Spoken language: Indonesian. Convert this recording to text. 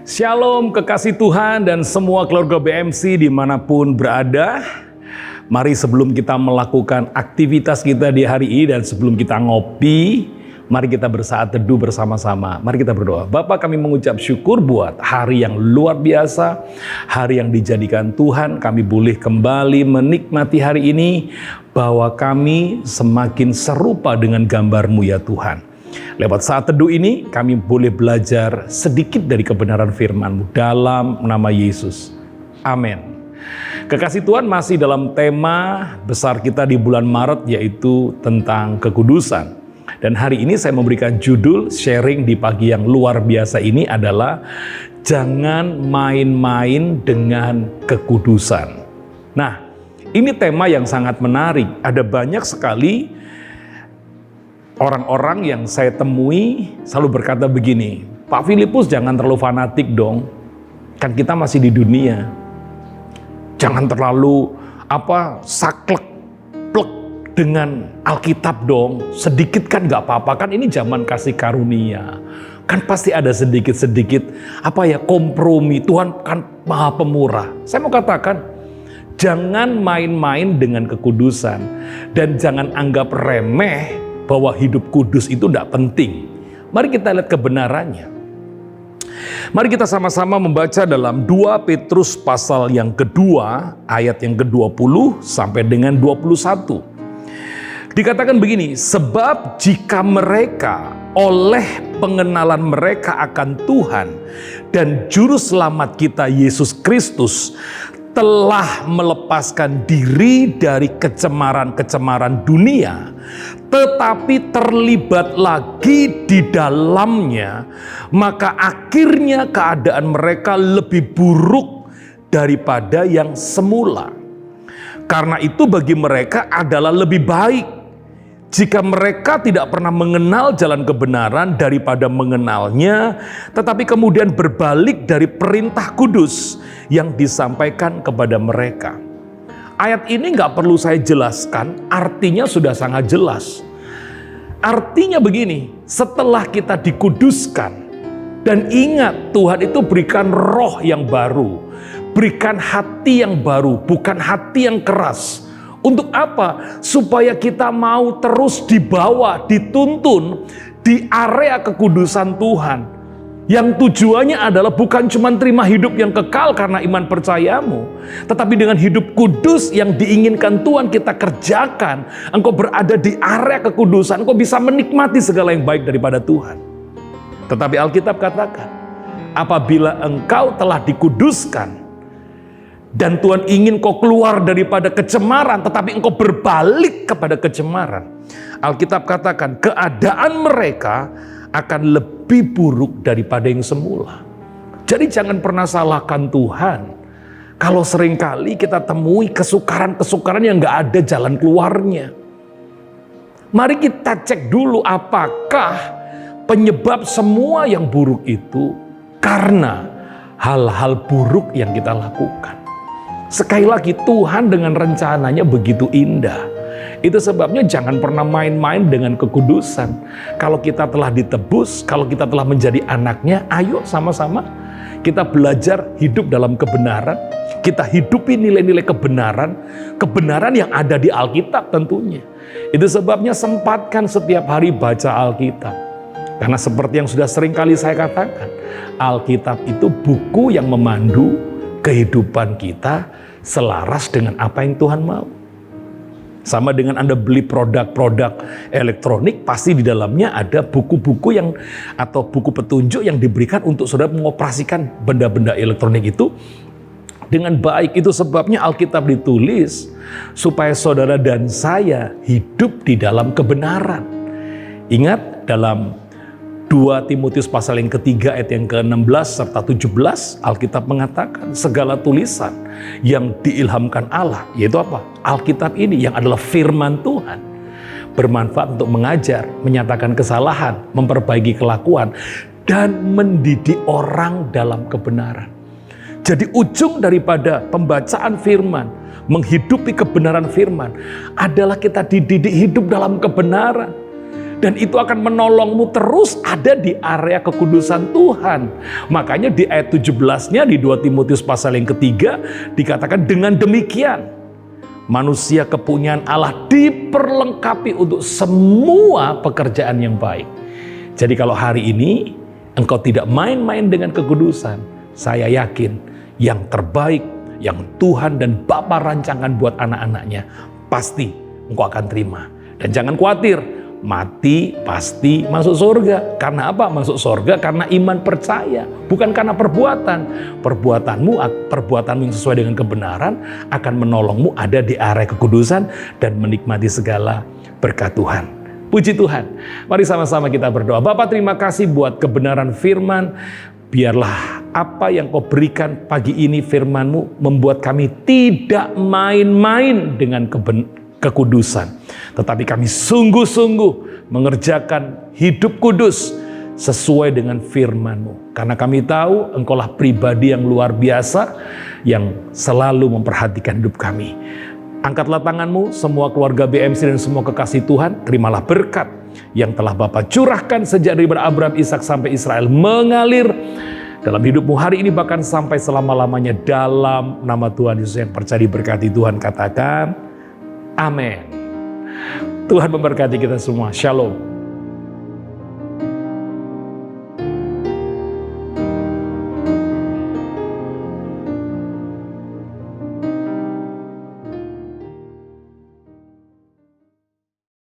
Shalom kekasih Tuhan dan semua keluarga BMC dimanapun berada. Mari sebelum kita melakukan aktivitas kita di hari ini dan sebelum kita ngopi, mari kita bersaat teduh bersama-sama. Mari kita berdoa. Bapa, kami mengucap syukur buat hari yang luar biasa, hari yang dijadikan Tuhan. Kami boleh kembali menikmati hari ini, bahwa kami semakin serupa dengan gambar-Mu ya Tuhan. Lewat saat teduh ini, kami boleh belajar sedikit dari kebenaran firman-Mu dalam nama Yesus. Amin. Kekasih Tuhan, masih dalam tema besar kita di bulan Maret, yaitu tentang kekudusan. Dan hari ini saya memberikan judul sharing di pagi yang luar biasa ini adalah jangan main-main dengan kekudusan. Nah, ini tema yang sangat menarik. Ada banyak sekali orang-orang yang saya temui selalu berkata begini, Pak Filipus, jangan terlalu fanatik dong, kan kita masih di dunia. Jangan terlalu saklek plek dengan Alkitab dong, sedikit kan gak apa-apa, kan ini zaman kasih karunia. Kan pasti ada sedikit-sedikit kompromi, Tuhan kan maha pemurah. Saya mau katakan, jangan main-main dengan kekudusan dan jangan anggap remeh bahwa hidup kudus itu tidak penting. Mari kita lihat kebenarannya. Mari kita sama-sama membaca dalam 2 Petrus pasal yang kedua, ayat yang ke-20 sampai dengan 21. Dikatakan begini, sebab jika mereka oleh pengenalan mereka akan Tuhan dan Juru Selamat kita Yesus Kristus telah melepaskan diri dari kecemaran-kecemaran dunia, tetapi terlibat lagi di dalamnya, maka akhirnya keadaan mereka lebih buruk daripada yang semula. Karena itu bagi mereka adalah lebih baik jika mereka tidak pernah mengenal jalan kebenaran daripada mengenalnya, tetapi kemudian berbalik dari perintah kudus yang disampaikan kepada mereka. Ayat ini nggak perlu saya jelaskan, artinya sudah sangat jelas. Artinya begini, setelah kita dikuduskan, dan ingat Tuhan itu berikan roh yang baru, berikan hati yang baru, bukan hati yang keras. Untuk apa? Supaya kita mau terus dibawa, dituntun di area kekudusan Tuhan. Yang tujuannya adalah bukan cuma terima hidup yang kekal karena iman percayamu, tetapi dengan hidup kudus yang diinginkan Tuhan kita kerjakan. Engkau berada di area kekudusan, engkau bisa menikmati segala yang baik daripada Tuhan. Tetapi Alkitab katakan, apabila engkau telah dikuduskan, dan Tuhan ingin kau keluar daripada kecemaran, tetapi engkau berbalik kepada kecemaran. Alkitab katakan keadaan mereka akan lebih buruk daripada yang semula. Jadi jangan pernah salahkan Tuhan kalau seringkali kita temui kesukaran-kesukaran yang gak ada jalan keluarnya. Mari kita cek dulu apakah penyebab semua yang buruk itu karena hal-hal buruk yang kita lakukan. Sekali lagi, Tuhan dengan rencananya begitu indah. Itu sebabnya jangan pernah main-main dengan kekudusan. Kalau kita telah ditebus, kalau kita telah menjadi anaknya, ayo sama-sama kita belajar hidup dalam kebenaran. Kita hidupi nilai-nilai kebenaran, kebenaran yang ada di Alkitab tentunya. Itu sebabnya sempatkan setiap hari baca Alkitab. Karena seperti yang sudah sering kali saya katakan, Alkitab itu buku yang memandu kehidupan kita selaras dengan apa yang Tuhan mau. Sama dengan Anda beli produk-produk elektronik, pasti di dalamnya ada buku-buku atau buku petunjuk yang diberikan untuk saudara mengoperasikan benda-benda elektronik itu dengan baik. Itu sebabnya Alkitab ditulis supaya saudara dan saya hidup di dalam kebenaran. Ingat dalam 2 Timotius pasal yang ketiga ayat yang ke-16 serta 17, Alkitab mengatakan segala tulisan yang diilhamkan Allah, yaitu apa? Alkitab ini yang adalah firman Tuhan, bermanfaat untuk mengajar, menyatakan kesalahan, memperbaiki kelakuan, dan mendidik orang dalam kebenaran. Jadi ujung daripada pembacaan firman, menghidupi kebenaran firman, adalah kita dididik hidup dalam kebenaran. dan itu akan menolongmu terus ada di area kekudusan Tuhan. Makanya di ayat 17-nya di 2 Timotius pasal yang ketiga dikatakan dengan demikian manusia kepunyaan Allah diperlengkapi untuk semua pekerjaan yang baik. Jadi kalau hari ini engkau tidak main-main dengan kekudusan, saya yakin yang terbaik yang Tuhan dan Bapa rancangkan buat anak-anaknya pasti engkau akan terima. Dan jangan khawatir, mati pasti masuk surga. Karena apa? Masuk surga karena iman percaya, bukan karena perbuatan. Perbuatanmu yang sesuai dengan kebenaran akan menolongmu ada di area kekudusan dan menikmati segala berkat Tuhan. Puji Tuhan. Mari sama-sama kita berdoa. Bapa, terima kasih buat kebenaran firman. Biarlah apa yang kau berikan pagi ini firman-Mu membuat kami tidak main-main dengan kekudusan. Tetapi kami sungguh-sungguh mengerjakan hidup kudus sesuai dengan firman-Mu. Karena kami tahu Engkaulah pribadi yang luar biasa yang selalu memperhatikan hidup kami. Angkatlah tangan-Mu, semua keluarga BMC dan semua kekasih Tuhan, terimalah berkat yang telah Bapa curahkan sejak dari Abraham, Ishak sampai Israel mengalir dalam hidupmu hari ini bahkan sampai selama-lamanya dalam nama Tuhan Yesus yang percaya diberkati Tuhan. Katakan amin. Tuhan memberkati kita semua. Shalom.